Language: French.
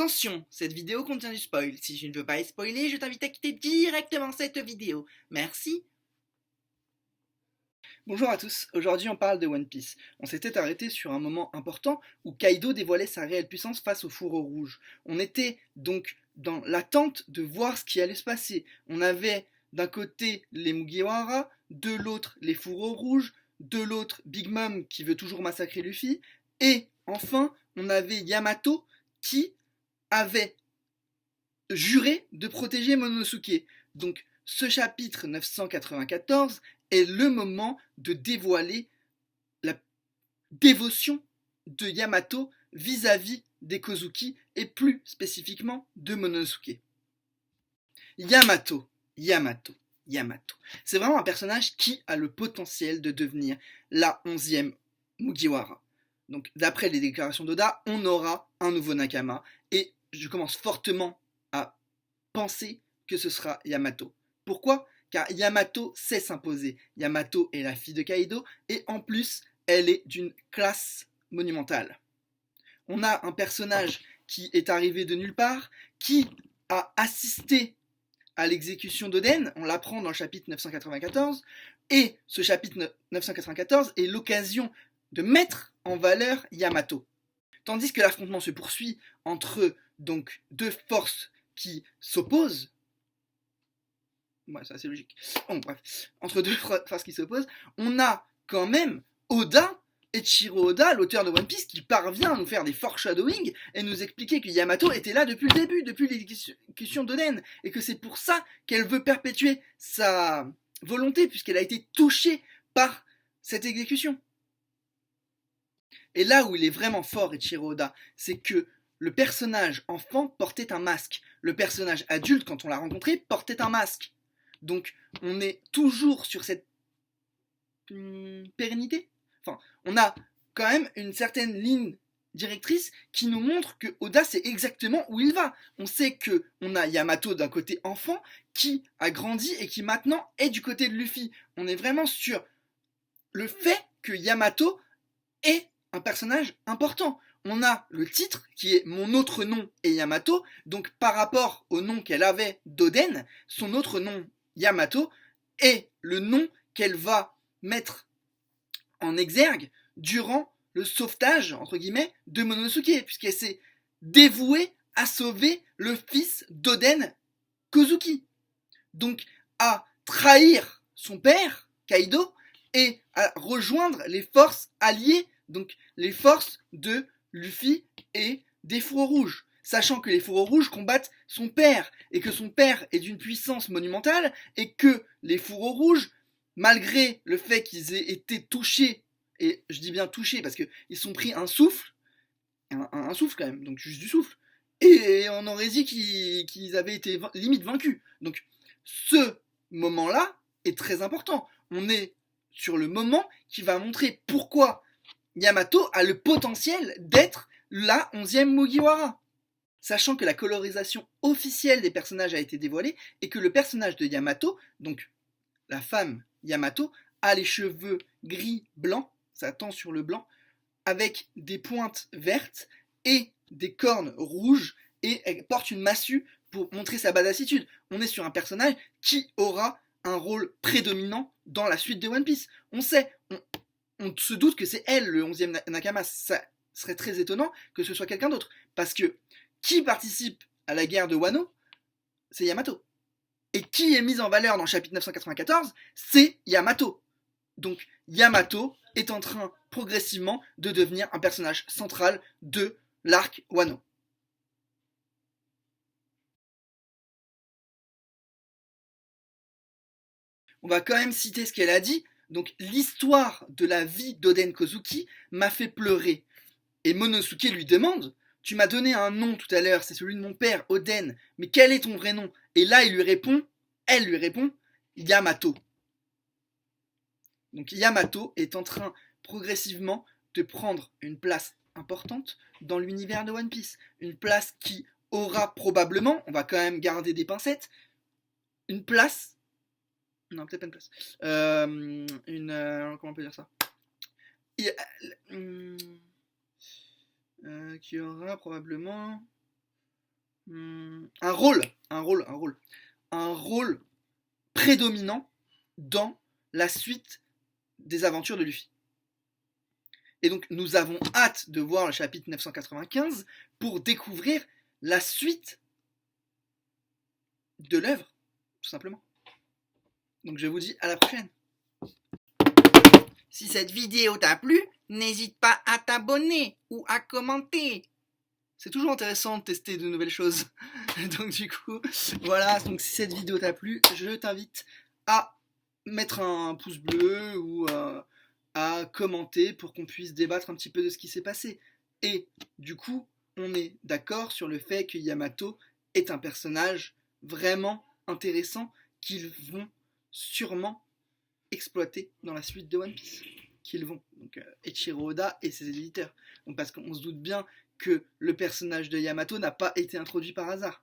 Attention, cette vidéo contient du spoil. Si tu ne veux pas être spoilé, je t'invite à quitter directement cette vidéo. Merci. Bonjour à tous, aujourd'hui on parle de One Piece. On s'était arrêté sur un moment important où Kaido dévoilait sa réelle puissance face au fourreau rouge. On était donc dans l'attente de voir ce qui allait se passer. On avait d'un côté les Mugiwara, de l'autre les fourreaux rouges, de l'autre Big Mom qui veut toujours massacrer Luffy, et enfin on avait Yamato qui avait juré de protéger Momonosuke. Donc ce chapitre 994 est le moment de dévoiler la dévotion de Yamato vis-à-vis des Kozuki et plus spécifiquement de Momonosuke. Yamato. C'est vraiment un personnage qui a le potentiel de devenir la 11e Mugiwara. Donc d'après les déclarations d'Oda, on aura un nouveau Nakama et je commence fortement à penser que ce sera Yamato. Pourquoi ? Car Yamato sait s'imposer. Yamato est la fille de Kaido et en plus, elle est d'une classe monumentale. On a un personnage qui est arrivé de nulle part, qui a assisté à l'exécution d'Oden, on l'apprend dans le chapitre 994, et ce chapitre 994 est l'occasion de mettre en valeur Yamato. Tandis que l'affrontement se poursuit entre donc deux forces qui s'opposent. Ouais, c'est assez logique. Bon, bref. Entre deux forces qui s'opposent, on a quand même Oda, Eiichiro Oda, l'auteur de One Piece, qui parvient à nous faire des foreshadowing et nous expliquer que Yamato était là depuis le début, depuis l'exécution d'Oden, et que c'est pour ça qu'elle veut perpétuer sa volonté, puisqu'elle a été touchée par cette exécution. Et là où il est vraiment fort, Eiichiro Oda, c'est que le personnage enfant portait un masque. Le personnage adulte, quand on l'a rencontré, portait un masque. Donc on est toujours sur cette pérennité. Enfin, on a quand même une certaine ligne directrice qui nous montre que Oda sait exactement où il va. On sait que on a Yamato d'un côté enfant qui a grandi et qui maintenant est du côté de Luffy. On est vraiment sur le fait que Yamato est un personnage important. On a le titre qui est Mon autre nom est Yamato, donc par rapport au nom qu'elle avait d'Oden, son autre nom Yamato est le nom qu'elle va mettre en exergue durant le sauvetage, entre guillemets, de Momonosuke, puisqu'elle s'est dévouée à sauver le fils d'Oden, Kozuki. Donc à trahir son père, Kaido, et à rejoindre les forces alliées, donc les forces de Luffy et des Fourreaux Rouges. Sachant que les Fourreaux Rouges combattent son père, et que son père est d'une puissance monumentale, et que les Fourreaux Rouges, malgré le fait qu'ils aient été touchés, et je dis bien touchés parce qu'ils sont pris un souffle, un souffle quand même, donc juste du souffle, et on aurait dit qu'ils avaient été limite vaincus. Donc ce moment-là est très important. On est sur le moment qui va montrer pourquoi Yamato a le potentiel d'être la 11e Mugiwara. Sachant que la colorisation officielle des personnages a été dévoilée et que le personnage de Yamato, donc la femme Yamato, a les cheveux gris-blanc, ça tend sur le blanc, avec des pointes vertes et des cornes rouges, et elle porte une massue pour montrer sa badassitude. On est sur un personnage qui aura un rôle prédominant dans la suite de One Piece. On sait, on se doute que c'est elle le 11e Nakama. Ça serait très étonnant que ce soit quelqu'un d'autre. Parce que qui participe à la guerre de Wano ? C'est Yamato. Et qui est mis en valeur dans le chapitre 994 ? C'est Yamato. Donc Yamato est en train progressivement de devenir un personnage central de l'arc Wano. On va quand même citer ce qu'elle a dit. Donc l'histoire de la vie d'Oden Kozuki m'a fait pleurer. Et Momonosuke lui demande, tu m'as donné un nom tout à l'heure, c'est celui de mon père, Oden, mais quel est ton vrai nom ? Et là elle lui répond, Yamato. Donc Yamato est en train progressivement de prendre une place importante dans l'univers de One Piece. Une place qui aura probablement, on va quand même garder des pincettes, une place... Non, peut-être pas une place. Comment on peut dire ça ? Qui aura probablement un rôle, un rôle prédominant dans la suite des aventures de Luffy. Et donc nous avons hâte de voir le chapitre 995 pour découvrir la suite de l'œuvre, tout simplement. Donc je vous dis à la prochaine. Si cette vidéo t'a plu, n'hésite pas à t'abonner ou à commenter. C'est toujours intéressant de tester de nouvelles choses. Donc du coup, voilà, donc si cette vidéo t'a plu, je t'invite à mettre un pouce bleu ou à commenter pour qu'on puisse débattre un petit peu de ce qui s'est passé. Et du coup, on est d'accord sur le fait que Yamato est un personnage vraiment intéressant qu'ils vont sûrement exploiter dans la suite de One Piece. Qu'ils vont. Donc Eiichiro Oda et ses éditeurs. Donc parce qu'on se doute bien que le personnage de Yamato n'a pas été introduit par hasard.